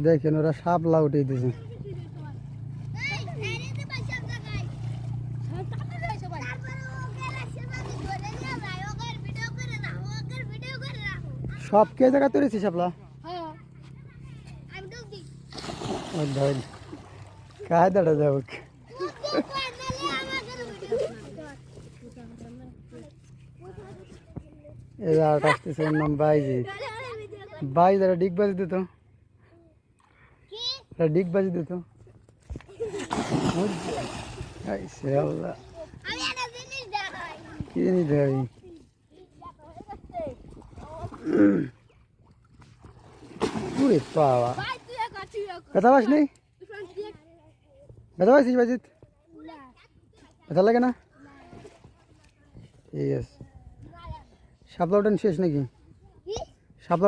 দেখেন ওরা শাপলা উঠে দিয়েছে। সব কে জায়গা তুলেছি শাপলা কায় দাঁড়া যাও এরা আসতেছে ওর নাম বাইজি। বাইজ এরা ডিগ বাজি দিত, ডিগ বাজি দিত। কি জিনিস দেয় পাওয়া ব্যথা পাস নেই? ব্যথা পাইছিস বাজিত? ব্যথা লাগে না? ঠিক আছে। শাপলা উঠান শেষ নাকি?